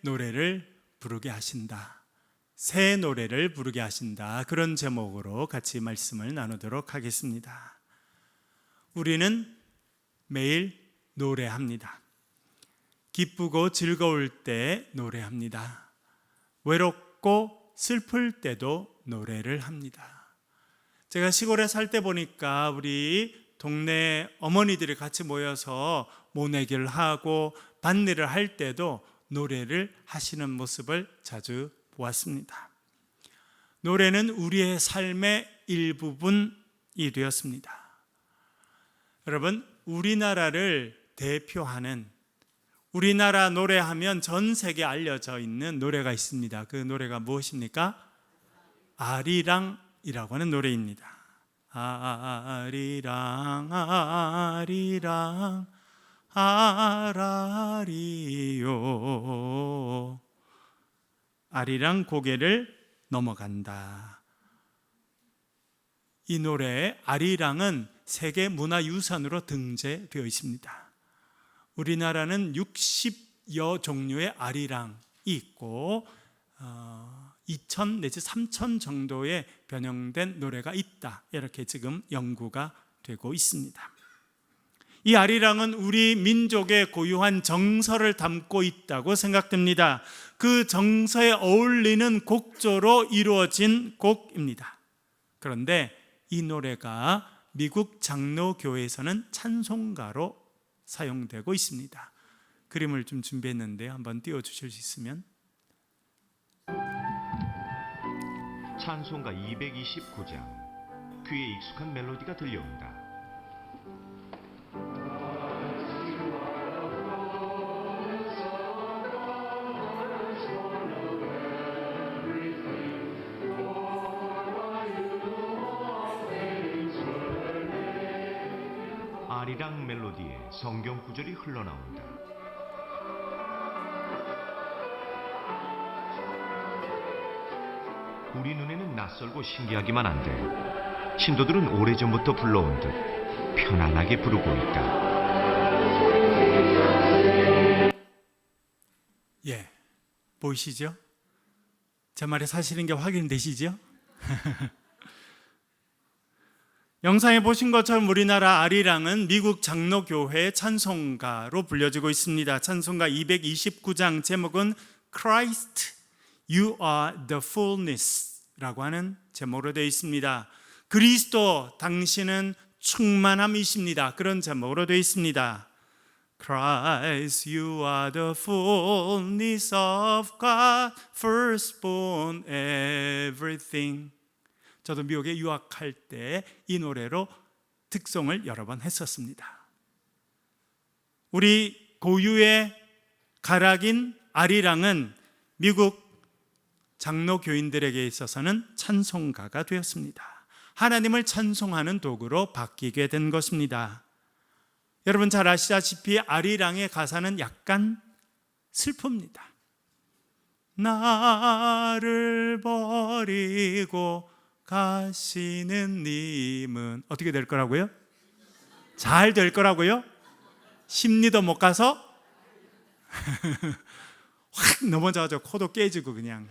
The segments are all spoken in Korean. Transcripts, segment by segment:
노래를 부르게 하신다. 새 노래를 부르게 하신다. 그런 제목으로 같이 말씀을 나누도록 하겠습니다. 우리는 매일 노래합니다. 기쁘고 즐거울 때 노래합니다. 외롭고 슬플 때도 노래를 합니다. 제가 시골에 살 때 보니까 우리 동네 어머니들이 같이 모여서 모내기를 하고 밭일을 할 때도 노래를 하시는 모습을 자주 보았습니다. 노래는 우리의 삶의 일부분이 되었습니다. 여러분, 우리나라를 대표하는, 우리나라 노래하면 전 세계에 알려져 있는 노래가 있습니다. 그 노래가 무엇입니까? 아리랑이라고 하는 노래입니다. 아리랑 아리랑 아라리요, 아리랑 고개를 넘어간다. 이 노래 아리랑은 세계 문화유산으로 등재되어 있습니다. 우리나라는 60여 종류의 아리랑이 있고 2,000 내지 3,000 정도의 변형된 노래가 있다, 이렇게 지금 연구가 되고 있습니다. 이 아리랑은 우리 민족의 고유한 정서를 담고 있다고 생각됩니다. 그 정서에 어울리는 곡조로 이루어진 곡입니다. 그런데 이 노래가 미국 장로교회에서는 찬송가로 사용되고 있습니다. 그림을 좀 준비했는데 한번 띄워주실 수 있으면. 찬송가 229장, 귀에 익숙한 멜로디가 들려온다. 아리랑 멜로디에 성경 구절이 흘러나온다. 우리 눈에는 낯설고 신기하기만 한데 신도들은 오래전부터 불러온 듯 편안하게 부르고 있다. 예, 보이시죠? 제 말이 사실인 게 확인되시죠? 영상에 보신 것처럼 우리나라 아리랑은 미국 장로교회 찬송가로 불려지고 있습니다. 찬송가 229장 제목은 Christ, You are the fullness 라고 하는 제목으로 되어 있습니다. 그리스도, 당신은 충만함이십니다. 그런 제목으로 되어 있습니다. Christ, you are the fullness of God, firstborn everything. 저도 미국에 유학할 때 이 노래로 특송을 여러 번 했었습니다. 우리 고유의 가락인 아리랑은 미국 장로 교인들에게 있어서는 찬송가가 되었습니다. 하나님을 찬송하는 도구로 바뀌게 된 것입니다. 여러분 잘 아시다시피 아리랑의 가사는 약간 슬픕니다. 나를 버리고 가시는 님은 어떻게 될 거라고요? 잘 될 거라고요? 심리도 못 가서 확 넘어져서 코도 깨지고 그냥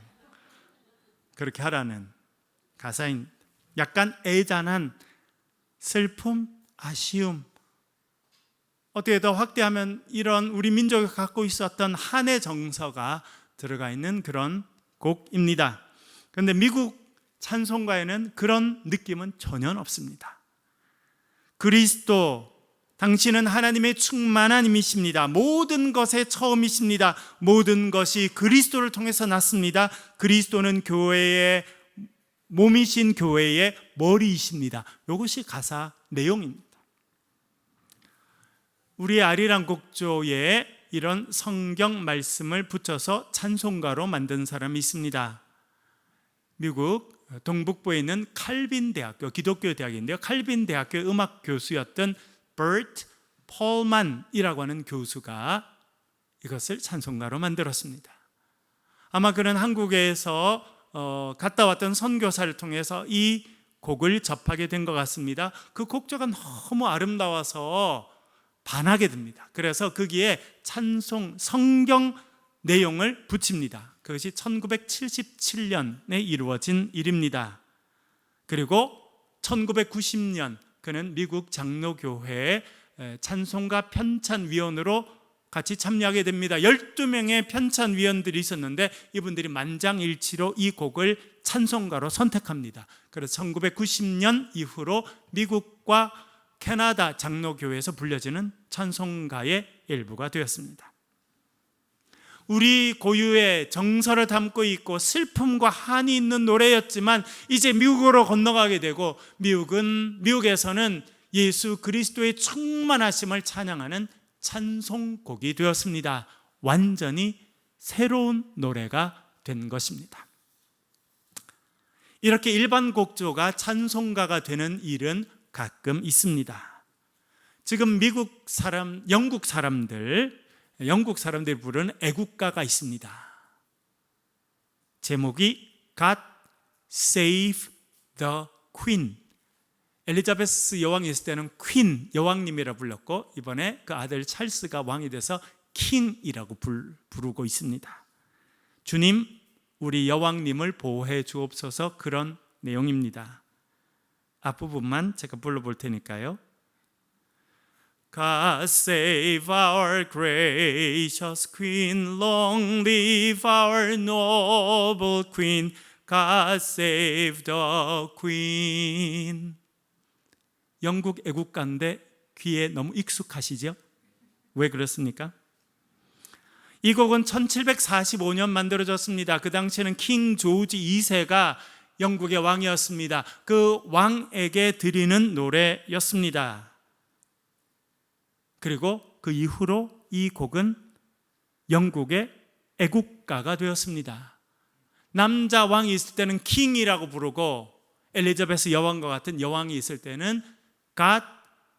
그렇게 하라는 가사인, 약간 애잔한 슬픔, 아쉬움, 어떻게 더 확대하면 이런 우리 민족이 갖고 있었던 한의 정서가 들어가 있는 그런 곡입니다. 그런데 미국 찬송가에는 그런 느낌은 전혀 없습니다. 그리스도, 당신은 하나님의 충만한 힘이십니다. 모든 것의 처음이십니다. 모든 것이 그리스도를 통해서 났습니다. 그리스도는 교회의 몸이신 교회의 머리이십니다. 이것이 가사 내용입니다. 우리 아리랑 곡조에 이런 성경 말씀을 붙여서 찬송가로 만든 사람이 있습니다. 미국 동북부에 있는 칼빈 대학교, 기독교 대학인데요, 칼빈 대학교 음악 교수였던 버트 폴만이라고 하는 교수가 이것을 찬송가로 만들었습니다. 아마 그는 한국에서 갔다 왔던 선교사를 통해서 이 곡을 접하게 된 것 같습니다. 그 곡조가 너무 아름다워서 반하게 됩니다. 그래서 거기에 찬송, 성경 내용을 붙입니다. 그것이 1977년에 이루어진 일입니다. 그리고 1990년 그는 미국 장로교회의 찬송가 편찬위원으로 같이 참여하게 됩니다. 12명의 편찬위원들이 있었는데 이분들이 만장일치로 이 곡을 찬송가로 선택합니다. 그래서 1990년 이후로 미국과 캐나다 장로교회에서 불려지는 찬송가의 일부가 되었습니다. 우리 고유의 정서를 담고 있고 슬픔과 한이 있는 노래였지만 이제 미국으로 건너가게 되고 미국에서는 예수 그리스도의 충만하심을 찬양하는 찬송곡이 되었습니다. 완전히 새로운 노래가 된 것입니다. 이렇게 일반 곡조가 찬송가가 되는 일은 가끔 있습니다. 지금 영국 사람들이 부르는 애국가가 있습니다. 제목이 God Save the Queen. 엘리자베스 여왕이 있을 때는 퀸, 여왕님이라 불렀고 이번에 그 아들 찰스가 왕이 돼서 킹이라고 부르고 있습니다. 주님, 우리 여왕님을 보호해 주옵소서, 그런 내용입니다. 앞부분만 제가 불러볼 테니까요. God save our gracious Queen, long live our noble Queen, God save the Queen. 영국 애국가인데 귀에 너무 익숙하시죠? 왜 그렇습니까? 이 곡은 1745년 만들어졌습니다. 그 당시에는 킹 조지 2세가 영국의 왕이었습니다. 그 왕에게 드리는 노래였습니다. 그리고 그 이후로 이 곡은 영국의 애국가가 되었습니다. 남자 왕이 있을 때는 킹이라고 부르고 엘리자베스 여왕과 같은 여왕이 있을 때는 God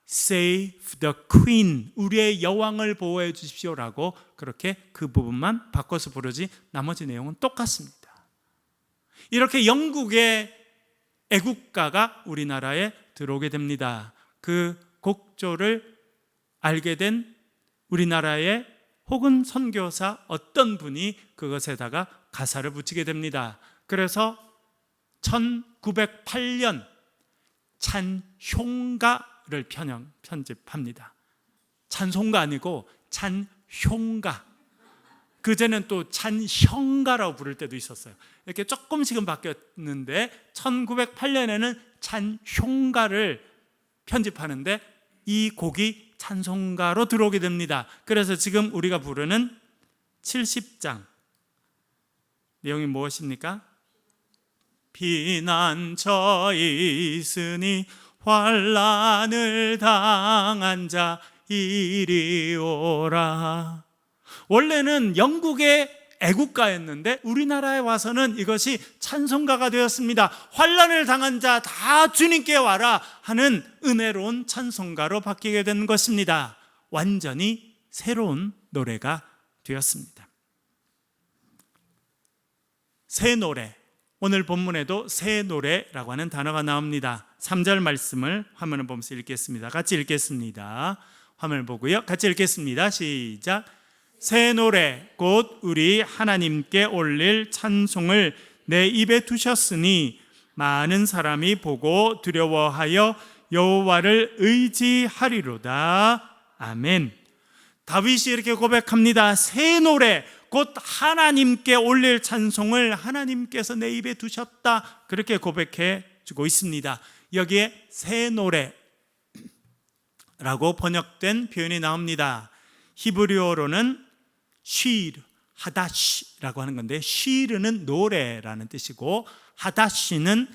save the queen, 우리의 여왕을 보호해 주십시오라고 그렇게 그 부분만 바꿔서 부르지 나머지 내용은 똑같습니다. 이렇게 영국의 애국가가 우리나라에 들어오게 됩니다. 그 곡조를 알게 된 우리나라의 혹은 선교사 어떤 분이 그것에다가 가사를 붙이게 됩니다. 그래서 1908년 찬효가를 편집합니다. 찬송가 아니고 찬효가. 그전엔 또 찬형가라고 부를 때도 있었어요. 이렇게 조금씩은 바뀌었는데 1908년에는 찬효가를 편집하는데 이 곡이 찬송가로 들어오게 됩니다. 그래서 지금 우리가 부르는 70장 내용이 무엇입니까? 피난처에 있으니 환난을 당한 자 이리 오라. 원래는 영국의 애국가였는데 우리나라에 와서는 이것이 찬송가가 되었습니다. 환난을 당한 자 다 주님께 와라 하는 은혜로운 찬송가로 바뀌게 된 것입니다. 완전히 새로운 노래가 되었습니다. 새 노래, 오늘 본문에도 새 노래라고 하는 단어가 나옵니다. 3절 말씀을 화면을 보면서 읽겠습니다. 같이 읽겠습니다. 화면을 보고요, 같이 읽겠습니다. 시작. 새 노래 곧 우리 하나님께 올릴 찬송을 내 입에 두셨으니 많은 사람이 보고 두려워하여 여호와를 의지하리로다. 아멘. 다윗이 이렇게 고백합니다. 새 노래 곧 하나님께 올릴 찬송을 하나님께서 내 입에 두셨다, 그렇게 고백해 주고 있습니다. 여기에 새 노래라고 번역된 표현이 나옵니다. 히브리어로는 쉬르, 하다시라고 하는 건데, 쉬르는 노래라는 뜻이고 하다시는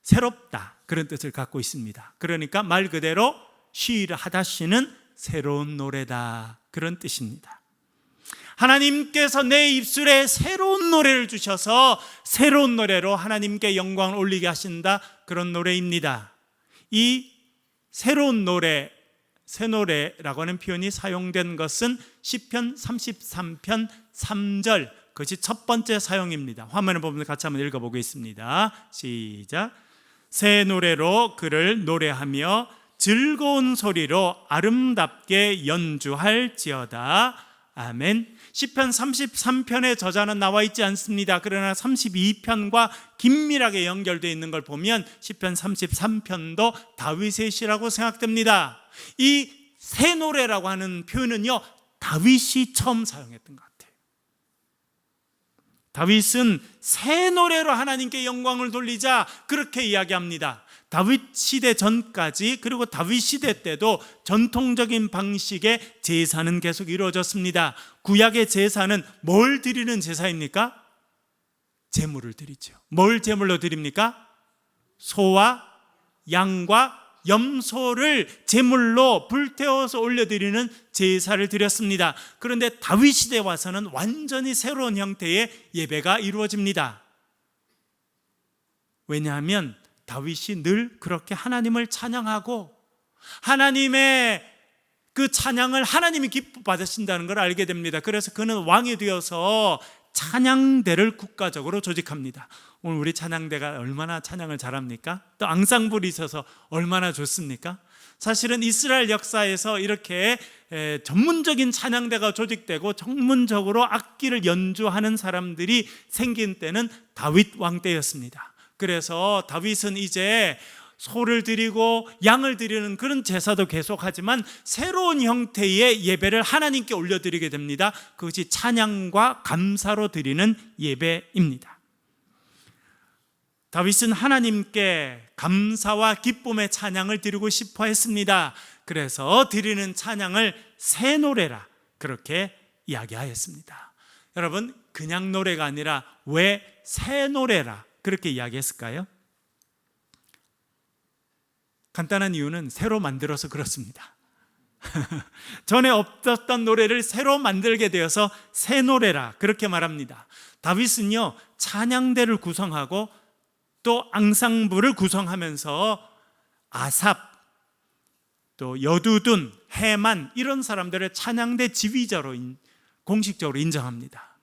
새롭다, 그런 뜻을 갖고 있습니다. 그러니까 말 그대로 쉬르 하다시는 새로운 노래다, 그런 뜻입니다. 하나님께서 내 입술에 새로운 노래를 주셔서 새로운 노래로 하나님께 영광을 올리게 하신다, 그런 노래입니다. 이 새로운 노래, 새 노래라고 하는 표현이 사용된 것은 시편 33편 3절, 그것이 첫 번째 사용입니다. 화면을 보면서 같이 한번 읽어보겠습니다. 시작. 새 노래로 그를 노래하며 즐거운 소리로 아름답게 연주할지어다. 아멘. 시편 33편의 저자는 나와 있지 않습니다. 그러나 32편과 긴밀하게 연결되어 있는 걸 보면 시편 33편도 다윗의 시라고 생각됩니다. 이 새 노래라고 하는 표현은요, 다윗이 처음 사용했던 것 같아요. 다윗은 새 노래로 하나님께 영광을 돌리자 그렇게 이야기합니다. 다윗 시대 전까지, 그리고 다윗 시대 때도 전통적인 방식의 제사는 계속 이루어졌습니다. 구약의 제사는 뭘 드리는 제사입니까? 제물을 드리죠. 뭘 제물로 드립니까? 소와 양과 염소를 제물로 불태워서 올려드리는 제사를 드렸습니다. 그런데 다윗 시대에 와서는 완전히 새로운 형태의 예배가 이루어집니다. 왜냐하면 다윗이 늘 그렇게 하나님을 찬양하고 하나님의 그 찬양을 하나님이 기뻐 받으신다는 걸 알게 됩니다. 그래서 그는 왕이 되어서 찬양대를 국가적으로 조직합니다. 오늘 우리 찬양대가 얼마나 찬양을 잘합니까? 또 앙상블이 있어서 얼마나 좋습니까? 사실은 이스라엘 역사에서 이렇게 전문적인 찬양대가 조직되고 전문적으로 악기를 연주하는 사람들이 생긴 때는 다윗 왕 때였습니다. 그래서 다윗은 이제 소를 드리고 양을 드리는 그런 제사도 계속하지만 새로운 형태의 예배를 하나님께 올려드리게 됩니다. 그것이 찬양과 감사로 드리는 예배입니다. 다윗은 하나님께 감사와 기쁨의 찬양을 드리고 싶어 했습니다. 그래서 드리는 찬양을 새 노래라 그렇게 이야기하였습니다. 여러분, 그냥 노래가 아니라 왜 새 노래라 그렇게 이야기했을까요? 간단한 이유는 새로 만들어서 그렇습니다. 전에 없었던 노래를 새로 만들게 되어서 새 노래라 그렇게 말합니다. 다윗은요, 찬양대를 구성하고 또 앙상블을 구성하면서 아삽, 또 여두둔, 헤만 이런 사람들을 찬양대 지휘자로 공식적으로 인정합니다.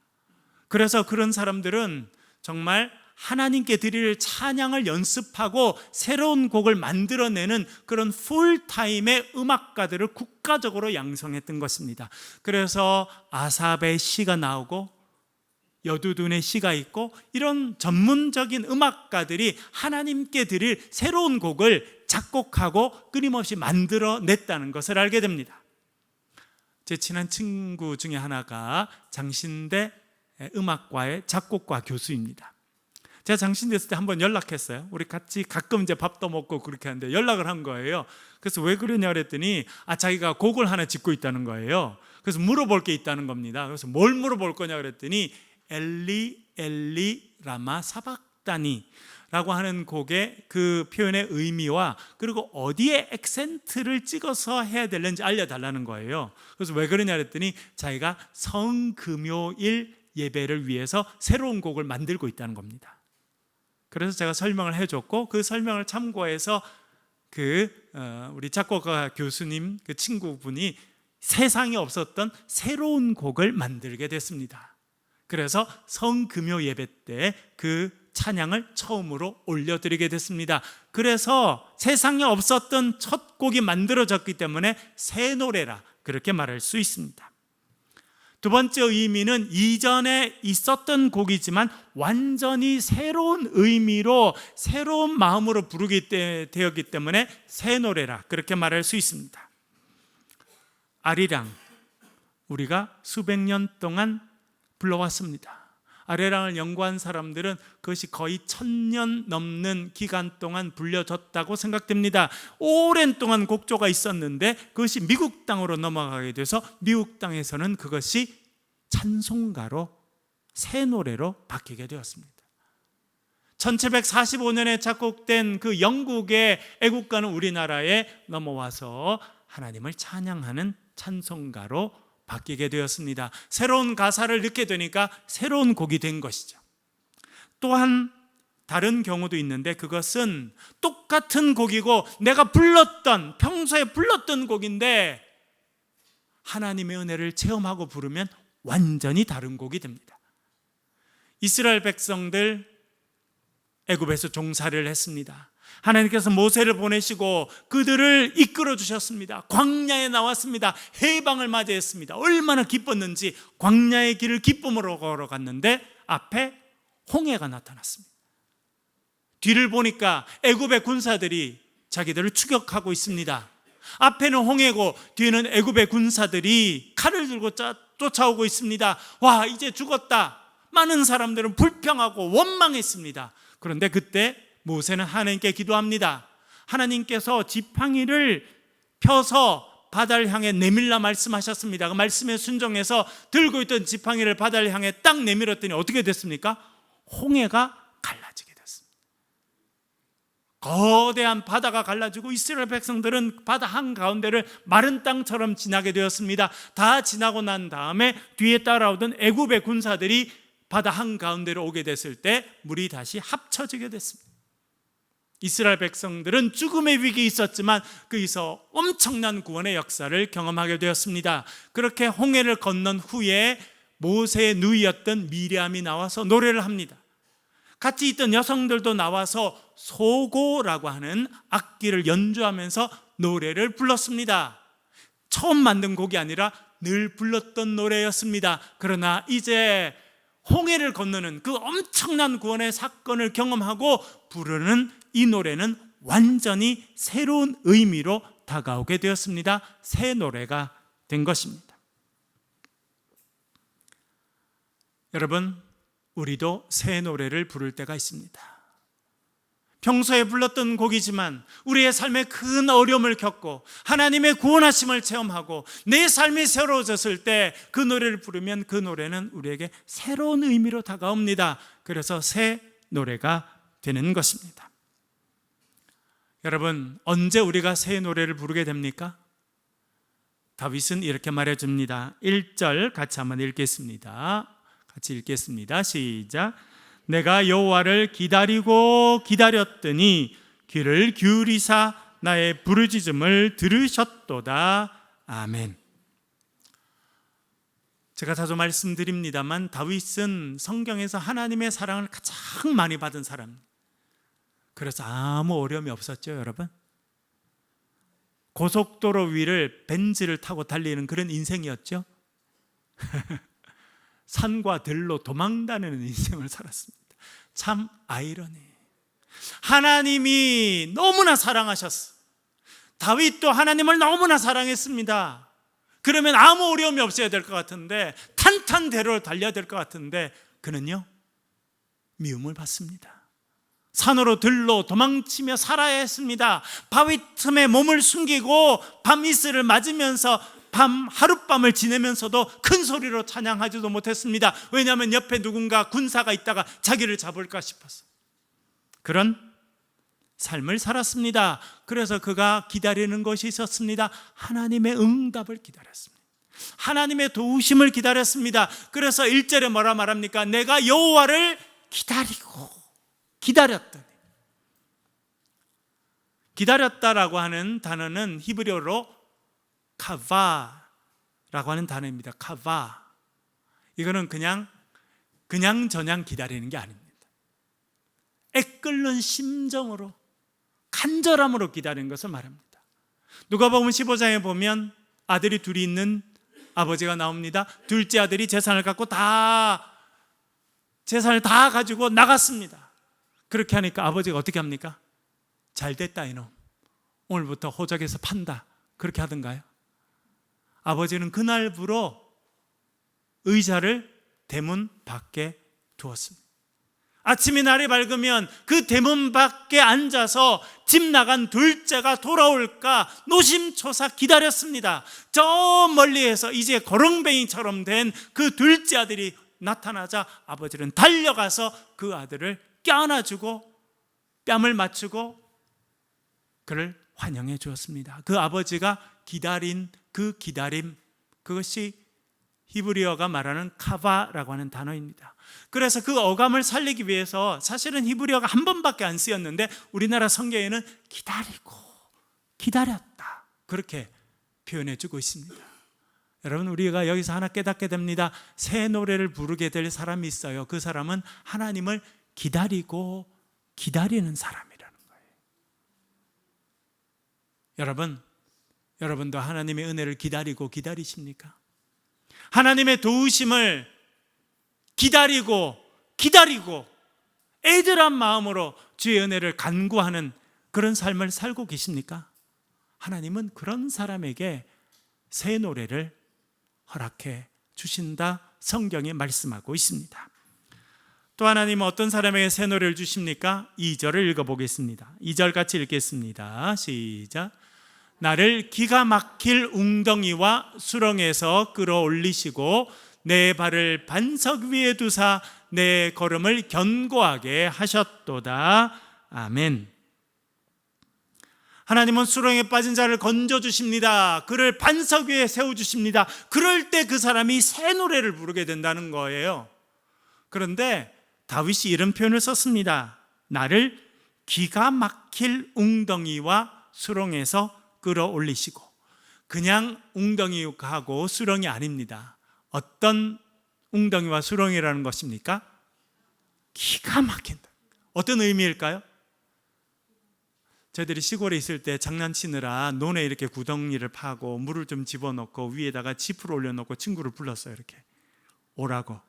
그래서 그런 사람들은 정말 하나님께 드릴 찬양을 연습하고 새로운 곡을 만들어내는 그런 풀타임의 음악가들을 국가적으로 양성했던 것입니다. 그래서 아삽의 시가 나오고 여두둔의 시가 있고 이런 전문적인 음악가들이 하나님께 드릴 새로운 곡을 작곡하고 끊임없이 만들어냈다는 것을 알게 됩니다. 제 친한 친구 중에 하나가 장신대 음악과의 작곡과 교수입니다. 제가 장신대 있을 때 한번 연락했어요. 우리 같이 가끔 이제 밥도 먹고 그렇게 하는데 연락을 한 거예요. 그래서 왜 그러냐 그랬더니 자기가 곡을 하나 짓고 있다는 거예요. 그래서 물어볼 게 있다는 겁니다. 그래서 뭘 물어볼 거냐 그랬더니 엘리 라마 사박다니 라고 하는 곡의 그 표현의 의미와 그리고 어디에 액센트를 찍어서 해야 되는지 알려달라는 거예요. 그래서 왜 그러냐 그랬더니 자기가 성금요일 예배를 위해서 새로운 곡을 만들고 있다는 겁니다. 그래서 제가 설명을 해줬고 그 설명을 참고해서 우리 작곡가 교수님 그 친구분이 세상에 없었던 새로운 곡을 만들게 됐습니다. 그래서 성금요 예배 때 그 찬양을 처음으로 올려드리게 됐습니다. 그래서 세상에 없었던 첫 곡이 만들어졌기 때문에 새 노래라 그렇게 말할 수 있습니다. 두 번째 의미는 이전에 있었던 곡이지만 완전히 새로운 의미로 새로운 마음으로 부르게 되었기 때문에 새 노래라 그렇게 말할 수 있습니다. 아리랑 우리가 수백 년 동안 불러왔습니다. 아리랑을 연구한 사람들은 그것이 거의 1000년 넘는 기간 동안 불려졌다고 생각됩니다. 오랜 동안 곡조가 있었는데 그것이 미국 땅으로 넘어가게 돼서 미국 땅에서는 그것이 찬송가로 새 노래로 바뀌게 되었습니다. 1745년에 작곡된 그 영국의 애국가는 우리나라에 넘어와서 하나님을 찬양하는 찬송가로 바뀌게 되었습니다. 새로운 가사를 넣게 되니까 새로운 곡이 된 것이죠. 또한 다른 경우도 있는데 그것은 똑같은 곡이고 내가 평소에 불렀던 곡인데 하나님의 은혜를 체험하고 부르면 완전히 다른 곡이 됩니다. 이스라엘 백성들 애굽에서 종살이를 했습니다. 하나님께서 모세를 보내시고 그들을 이끌어 주셨습니다. 광야에 나왔습니다. 해방을 맞이했습니다. 얼마나 기뻤는지 광야의 길을 기쁨으로 걸어갔는데 앞에 홍해가 나타났습니다. 뒤를 보니까 애굽의 군사들이 자기들을 추격하고 있습니다. 앞에는 홍해고 뒤에는 애굽의 군사들이 칼을 들고 쫓아오고 있습니다. 와, 이제 죽었다. 많은 사람들은 불평하고 원망했습니다. 그런데 그때 모세는 하나님께 기도합니다. 하나님께서 지팡이를 펴서 바다를 향해 내밀라 말씀하셨습니다. 그 말씀에 순종해서 들고 있던 지팡이를 바다를 향해 딱 내밀었더니 어떻게 됐습니까? 홍해가 갈라지게 됐습니다. 거대한 바다가 갈라지고 이스라엘 백성들은 바다 한가운데를 마른 땅처럼 지나게 되었습니다. 다 지나고 난 다음에 뒤에 따라오던 애굽의 군사들이 바다 한가운데로 오게 됐을 때 물이 다시 합쳐지게 됐습니다. 이스라엘 백성들은 죽음의 위기에 있었지만 거기서 엄청난 구원의 역사를 경험하게 되었습니다. 그렇게 홍해를 건넌 후에 모세의 누이였던 미리암이 나와서 노래를 합니다. 같이 있던 여성들도 나와서 소고라고 하는 악기를 연주하면서 노래를 불렀습니다. 처음 만든 곡이 아니라 늘 불렀던 노래였습니다. 그러나 이제 홍해를 건너는 그 엄청난 구원의 사건을 경험하고 부르는 이 노래는 완전히 새로운 의미로 다가오게 되었습니다. 새 노래가 된 것입니다. 여러분, 우리도 새 노래를 부를 때가 있습니다. 평소에 불렀던 곡이지만 우리의 삶에 큰 어려움을 겪고 하나님의 구원하심을 체험하고 내 삶이 새로워졌을 때 그 노래를 부르면 그 노래는 우리에게 새로운 의미로 다가옵니다. 그래서 새 노래가 되는 것입니다. 여러분, 언제 우리가 새 노래를 부르게 됩니까? 다윗은 이렇게 말해줍니다. 1절 같이 한번 읽겠습니다. 같이 읽겠습니다. 시작. 내가 여호와를 기다리고 기다렸더니 귀를 기울이사 나의 부르짖음을 들으셨도다. 아멘. 제가 자주 말씀드립니다만 다윗은 성경에서 하나님의 사랑을 가장 많이 받은 사람. 그래서 아무 어려움이 없었죠, 여러분. 고속도로 위를 벤츠를 타고 달리는 그런 인생이었죠. 산과 들로 도망다니는 인생을 살았습니다. 참 아이러니. 하나님이 너무나 사랑하셨어. 다윗도 하나님을 너무나 사랑했습니다. 그러면 아무 어려움이 없어야 될 것 같은데, 탄탄대로 달려야 될 것 같은데, 그는요 미움을 받습니다. 산으로 들로 도망치며 살아야 했습니다. 바위 틈에 몸을 숨기고 밤이슬을 맞으면서 하룻밤을 지내면서도 큰 소리로 찬양하지도 못했습니다. 왜냐하면 옆에 누군가 군사가 있다가 자기를 잡을까 싶어서. 그런 삶을 살았습니다. 그래서 그가 기다리는 것이 있었습니다. 하나님의 응답을 기다렸습니다. 하나님의 도우심을 기다렸습니다. 그래서 1절에 뭐라 말합니까? 내가 여호와를 기다렸더니. 기다렸다라고 하는 단어는 히브리어로 카바라고 하는 단어입니다. 카바. 이거는 그냥 저냥 기다리는 게 아닙니다. 애끓는 심정으로, 간절함으로 기다리는 것을 말합니다. 누가복음 15장에 보면 아들이 둘이 있는 아버지가 나옵니다. 둘째 아들이 재산을 다 가지고 나갔습니다. 그렇게 하니까 아버지가 어떻게 합니까? 잘 됐다 이놈, 오늘부터 호적에서 판다, 그렇게 하던가요? 아버지는 그날부로 의자를 대문 밖에 두었습니다. 아침이 날이 밝으면 그 대문 밖에 앉아서 집 나간 둘째가 돌아올까 노심초사 기다렸습니다. 저 멀리에서 이제 거렁뱅이처럼 된 그 둘째 아들이 나타나자 아버지는 달려가서 그 아들을 껴안아주고 뺨을 맞추고 그를 환영해 주었습니다. 그 아버지가 기다린 그 기다림, 그것이 히브리어가 말하는 카바라고 하는 단어입니다. 그래서 그 어감을 살리기 위해서 사실은 히브리어가 한 번밖에 안 쓰였는데 우리나라 성경에는 기다리고 기다렸다, 그렇게 표현해 주고 있습니다. 여러분, 우리가 여기서 하나 깨닫게 됩니다. 새 노래를 부르게 될 사람이 있어요. 그 사람은 하나님을 기다리고 기다리는 사람이라는 거예요. 여러분도 하나님의 은혜를 기다리고 기다리십니까? 하나님의 도우심을 기다리고 애절한 마음으로 주의 은혜를 간구하는 그런 삶을 살고 계십니까? 하나님은 그런 사람에게 새 노래를 허락해 주신다 성경에 말씀하고 있습니다. 또 하나님은 어떤 사람에게 새 노래를 주십니까? 2절을 읽어보겠습니다. 2절 같이 읽겠습니다. 시작. 나를 기가 막힐 웅덩이와 수렁에서 끌어올리시고 내 발을 반석 위에 두사 내 걸음을 견고하게 하셨도다. 아멘. 하나님은 수렁에 빠진 자를 건져주십니다. 그를 반석 위에 세워주십니다. 그럴 때 그 사람이 새 노래를 부르게 된다는 거예요. 그런데 다윗이 이런 표현을 썼습니다. 나를 기가 막힐 웅덩이와 수렁에서 끌어올리시고, 그냥 웅덩이하고 수렁이 아닙니다. 어떤 웅덩이와 수렁이라는 것입니까? 기가 막힌다. 어떤 의미일까요? 저희들이 시골에 있을 때 장난치느라 논에 이렇게 구덩이를 파고 물을 좀 집어넣고 위에다가 지프를 올려놓고 친구를 불렀어요. 이렇게 오라고.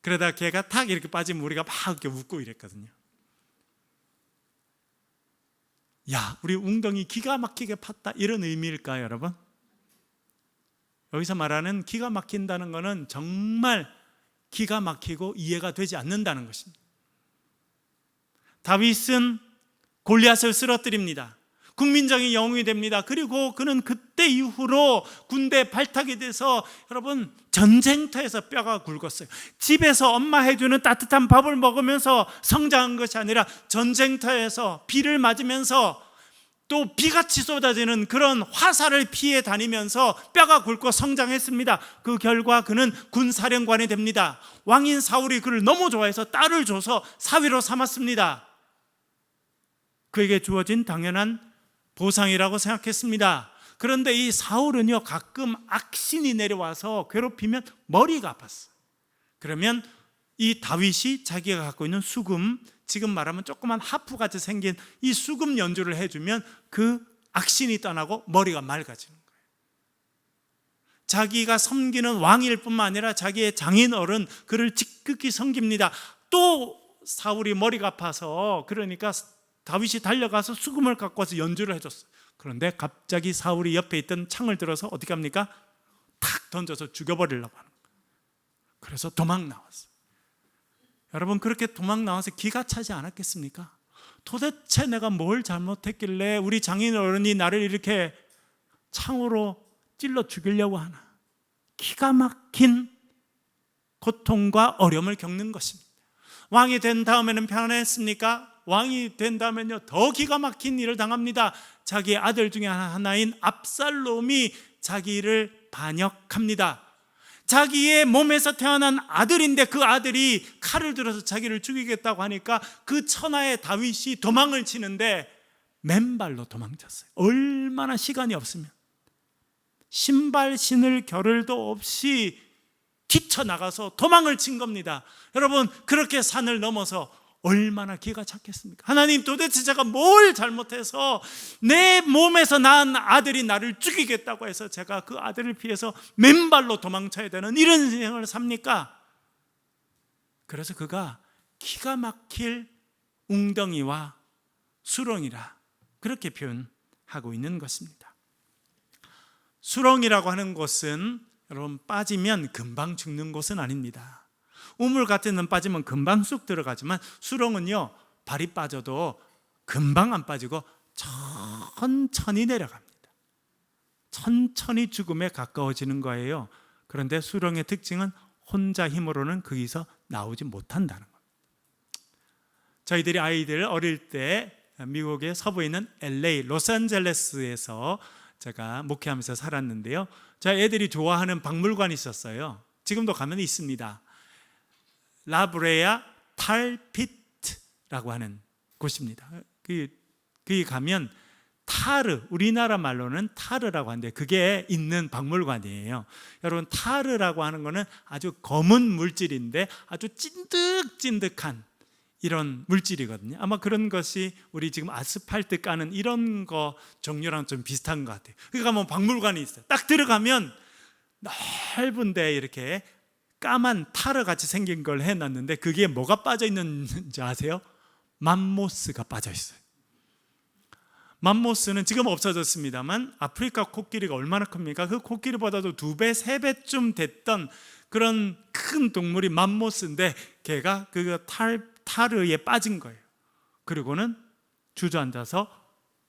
그러다 걔가 탁 이렇게 빠지면 우리가 막 이렇게 웃고 이랬거든요. 야, 우리 웅덩이 기가 막히게 팠다, 이런 의미일까요, 여러분? 여기서 말하는 기가 막힌다는 것은 정말 기가 막히고 이해가 되지 않는다는 것입니다. 다윗은 골리앗을 쓰러뜨립니다. 국민적인 영웅이 됩니다. 그리고 그는 그때 이후로 군대 발탁이 돼서 여러분 전쟁터에서 뼈가 굵었어요. 집에서 엄마 해주는 따뜻한 밥을 먹으면서 성장한 것이 아니라 전쟁터에서 비를 맞으면서 또 비같이 쏟아지는 그런 화살을 피해 다니면서 뼈가 굵고 성장했습니다. 그 결과 그는 군사령관이 됩니다. 왕인 사울이 그를 너무 좋아해서 딸을 줘서 사위로 삼았습니다. 그에게 주어진 당연한 보상이라고 생각했습니다. 그런데 이 사울은요, 가끔 악신이 내려와서 괴롭히면 머리가 아팠어요. 그러면 이 다윗이 자기가 갖고 있는 수금, 지금 말하면 조그만 하프같이 생긴 이 수금 연주를 해주면 그 악신이 떠나고 머리가 맑아지는 거예요. 자기가 섬기는 왕일 뿐만 아니라 자기의 장인어른, 그를 지극히 섬깁니다. 또 사울이 머리가 아파서, 그러니까 다윗이 달려가서 수금을 갖고 와서 연주를 해줬어요. 그런데 갑자기 사울이 옆에 있던 창을 들어서 어떻게 합니까? 탁 던져서 죽여버리려고 하는 거예요. 그래서 도망 나왔어요. 여러분, 그렇게 도망 나와서 기가 차지 않았겠습니까? 도대체 내가 뭘 잘못했길래 우리 장인 어른이 나를 이렇게 창으로 찔러 죽이려고 하나? 기가 막힌 고통과 어려움을 겪는 것입니다. 왕이 된 다음에는 편안했습니까? 왕이 된다면요, 더 기가 막힌 일을 당합니다. 자기의 아들 중에 하나인 압살롬이 자기를 반역합니다. 자기의 몸에서 태어난 아들인데 그 아들이 칼을 들어서 자기를 죽이겠다고 하니까 그 천하의 다윗이 도망을 치는데 맨발로 도망쳤어요. 얼마나 시간이 없으면 신발 신을 겨를도 없이 뛰쳐나가서 도망을 친 겁니다. 여러분, 그렇게 산을 넘어서 얼마나 기가 찼겠습니까? 하나님, 도대체 제가 뭘 잘못해서 내 몸에서 낳은 아들이 나를 죽이겠다고 해서 제가 그 아들을 피해서 맨발로 도망쳐야 되는 이런 인생을 삽니까? 그래서 그가 기가 막힐 웅덩이와 수렁이라 그렇게 표현하고 있는 것입니다. 수렁이라고 하는 곳은 여러분, 빠지면 금방 죽는 곳은 아닙니다. 우물 같은 데는 빠지면 금방 쑥 들어가지만 수렁은요, 발이 빠져도 금방 안 빠지고 천천히 내려갑니다. 천천히 죽음에 가까워지는 거예요. 그런데 수렁의 특징은 혼자 힘으로는 거기서 나오지 못한다는 겁니다. 저희들이 아이들 어릴 때 미국의 서부에 있는 LA, 로스앤젤레스에서 제가 목회하면서 살았는데요, 저희 애들이 좋아하는 박물관이 있었어요. 지금도 가면 있습니다. 라브레아 탈피트라고 하는 곳입니다. 거기 가면 타르, 우리나라 말로는 타르라고 하는데 그게 있는 박물관이에요. 여러분, 타르라고 하는 거는 아주 검은 물질인데 아주 찐득찐득한 이런 물질이거든요. 아마 그런 것이 우리 지금 아스팔트 까는 이런 거 종류랑 좀 비슷한 것 같아요. 그러니까 뭐 박물관이 있어요. 딱 들어가면 넓은데 이렇게 까만 타르 같이 생긴 걸 해놨는데 그게 뭐가 빠져 있는지 아세요? 맘모스가 빠져 있어요. 맘모스는 지금 없어졌습니다만 아프리카 코끼리가 얼마나 큽니까? 그 코끼리보다도 2배, 3배쯤 됐던 그런 큰 동물이 맘모스인데 걔가 그 타르에 빠진 거예요. 그리고는 주저앉아서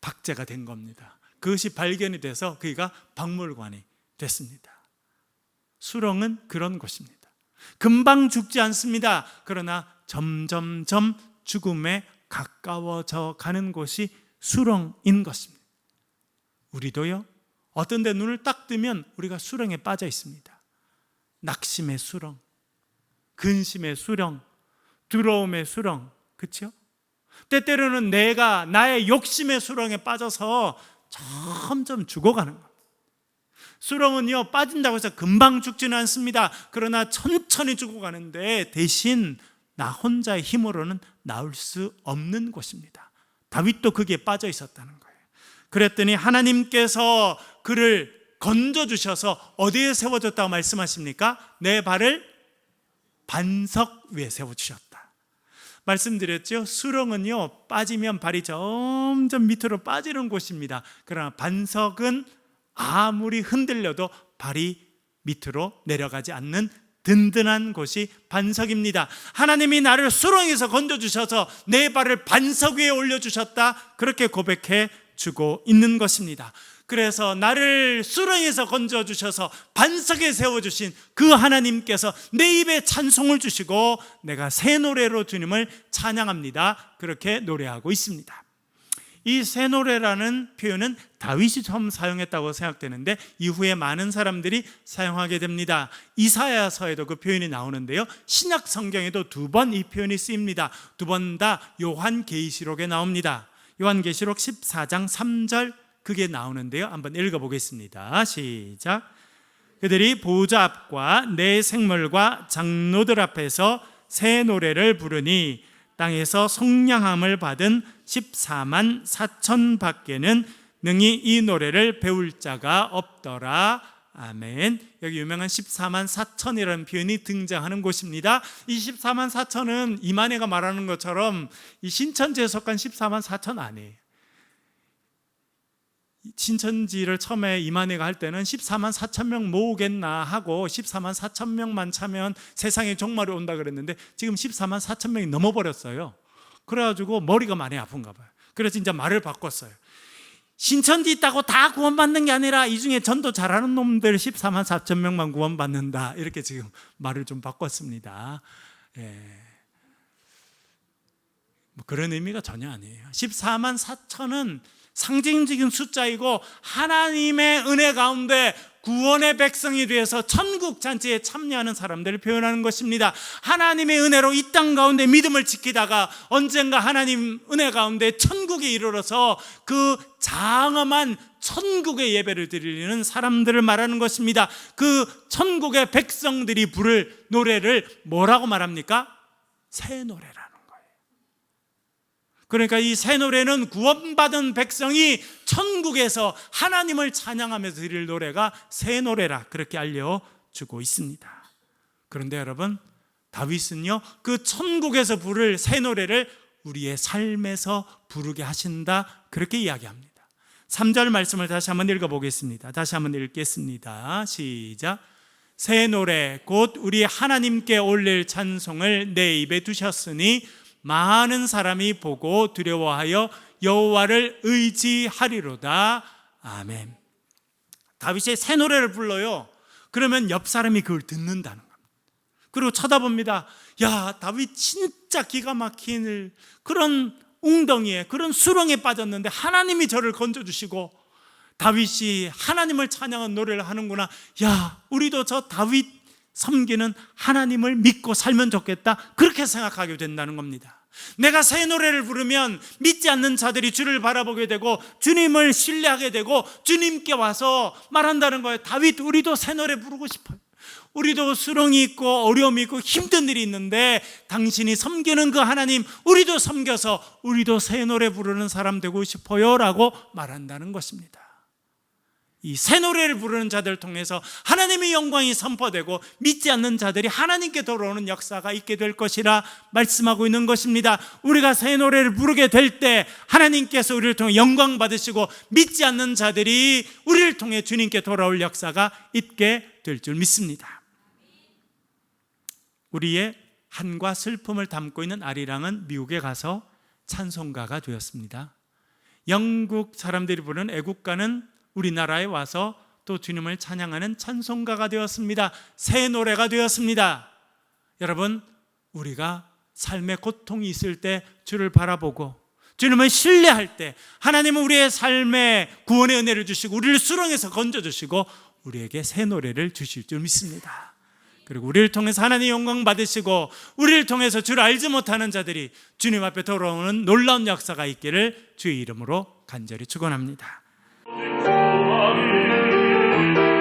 박제가 된 겁니다. 그것이 발견이 돼서 그가 박물관이 됐습니다. 수렁은 그런 곳입니다. 금방 죽지 않습니다. 그러나 점점점 죽음에 가까워져 가는 곳이 수렁인 것입니다. 우리도요, 어떤 데 눈을 딱 뜨면 우리가 수렁에 빠져 있습니다. 낙심의 수렁, 근심의 수렁, 두려움의 수렁, 그렇죠? 때때로는 내가 나의 욕심의 수렁에 빠져서 점점 죽어가는 겁니다. 수렁은요, 빠진다고 해서 금방 죽지는 않습니다. 그러나 천천히 죽어가는데 대신 나 혼자의 힘으로는 나올 수 없는 곳입니다. 다윗도 거기에 빠져 있었다는 거예요. 그랬더니 하나님께서 그를 건져주셔서 어디에 세워줬다고 말씀하십니까? 내 발을 반석 위에 세워주셨다. 말씀드렸죠? 수렁은요, 빠지면 발이 점점 밑으로 빠지는 곳입니다. 그러나 반석은 아무리 흔들려도 발이 밑으로 내려가지 않는 든든한 곳이 반석입니다. 하나님이 나를 수렁에서 건져주셔서 내 발을 반석 위에 올려주셨다, 그렇게 고백해 주고 있는 것입니다. 그래서 나를 수렁에서 건져주셔서 반석에 세워주신 그 하나님께서 내 입에 찬송을 주시고 내가 새 노래로 주님을 찬양합니다, 그렇게 노래하고 있습니다. 이 새 노래라는 표현은 다윗이 처음 사용했다고 생각되는데 이후에 많은 사람들이 사용하게 됩니다. 이사야서에도 그 표현이 나오는데요, 신약 성경에도 2번 이 표현이 쓰입니다. 2번 다 요한계시록에 나옵니다. 요한계시록 14장 3절 그게 나오는데요, 한번 읽어보겠습니다. 시작. 그들이 보좌 앞과 내 생물과 장로들 앞에서 새 노래를 부르니 땅에서 속량함을 받은 14만 4천 밖에는 능히 이 노래를 배울 자가 없더라. 아멘. 여기 유명한 14만 4천이라는 표현이 등장하는 곳입니다. 이 14만 4천은 이만희가 말하는 것처럼 이 신천지에 속한 14만 4천 아니에요. 신천지를 처음에 이만희가 할 때는 14만 4천 명 모으겠나 하고 14만 4천 명만 차면 세상에 종말이 온다 그랬는데 지금 14만 4천 명이 넘어버렸어요. 그래가지고 머리가 많이 아픈가 봐요. 그래서 이제 말을 바꿨어요. 신천지 있다고 다 구원받는 게 아니라 이 중에 전도 잘하는 놈들 14만 4천 명만 구원받는다, 이렇게 지금 말을 좀 바꿨습니다. 뭐 그런 의미가 전혀 아니에요. 14만 4천은 상징적인 숫자이고 하나님의 은혜 가운데 구원의 백성이 되어서 천국 잔치에 참여하는 사람들을 표현하는 것입니다. 하나님의 은혜로 이 땅 가운데 믿음을 지키다가 언젠가 하나님 은혜 가운데 천국에 이르러서 그 장엄한 천국의 예배를 드리는 사람들을 말하는 것입니다. 그 천국의 백성들이 부를 노래를 뭐라고 말합니까? 새 노래라는 거예요. 그러니까 이 새 노래는 구원받은 백성이 천국에서 하나님을 찬양하면서 드릴 노래가 새 노래라, 그렇게 알려주고 있습니다. 그런데 여러분, 다윗은요, 그 천국에서 부를 새 노래를 우리의 삶에서 부르게 하신다, 그렇게 이야기합니다. 3절 말씀을 다시 한번 읽어보겠습니다. 다시 한번 읽겠습니다. 시작. 새 노래 곧 우리 하나님께 올릴 찬송을 내 입에 두셨으니 많은 사람이 보고 두려워하여 여호와를 의지하리로다. 아멘. 다윗이 새 노래를 불러요. 그러면 옆 사람이 그걸 듣는다는 겁니다. 그리고 쳐다봅니다. 야, 다윗 진짜 기가 막힌 그런 웅덩이에, 그런 수렁에 빠졌는데 하나님이 저를 건져주시고 다윗이 하나님을 찬양한 노래를 하는구나. 야, 우리도 저 다윗 섬기는 하나님을 믿고 살면 좋겠다, 그렇게 생각하게 된다는 겁니다. 내가 새 노래를 부르면 믿지 않는 자들이 주를 바라보게 되고 주님을 신뢰하게 되고 주님께 와서 말한다는 거예요. 다윗, 우리도 새 노래 부르고 싶어요. 우리도 수렁이 있고 어려움이 있고 힘든 일이 있는데 당신이 섬기는 그 하나님, 우리도 섬겨서 우리도 새 노래 부르는 사람 되고 싶어요 라고 말한다는 것입니다. 이 새 노래를 부르는 자들을 통해서 하나님의 영광이 선포되고 믿지 않는 자들이 하나님께 돌아오는 역사가 있게 될 것이라 말씀하고 있는 것입니다. 우리가 새 노래를 부르게 될 때 하나님께서 우리를 통해 영광 받으시고 믿지 않는 자들이 우리를 통해 주님께 돌아올 역사가 있게 될 줄 믿습니다. 우리의 한과 슬픔을 담고 있는 아리랑은 미국에 가서 찬송가가 되었습니다. 영국 사람들이 부르는 애국가는 우리나라에 와서 또 주님을 찬양하는 찬송가가 되었습니다. 새 노래가 되었습니다. 여러분, 우리가 삶의 고통이 있을 때 주를 바라보고 주님을 신뢰할 때 하나님은 우리의 삶에 구원의 은혜를 주시고 우리를 수렁에서 건져주시고 우리에게 새 노래를 주실 줄 믿습니다. 그리고 우리를 통해서 하나님의 영광 받으시고 우리를 통해서 주를 알지 못하는 자들이 주님 앞에 돌아오는 놀라운 역사가 있기를 주의 이름으로 간절히 축원합니다. Amen.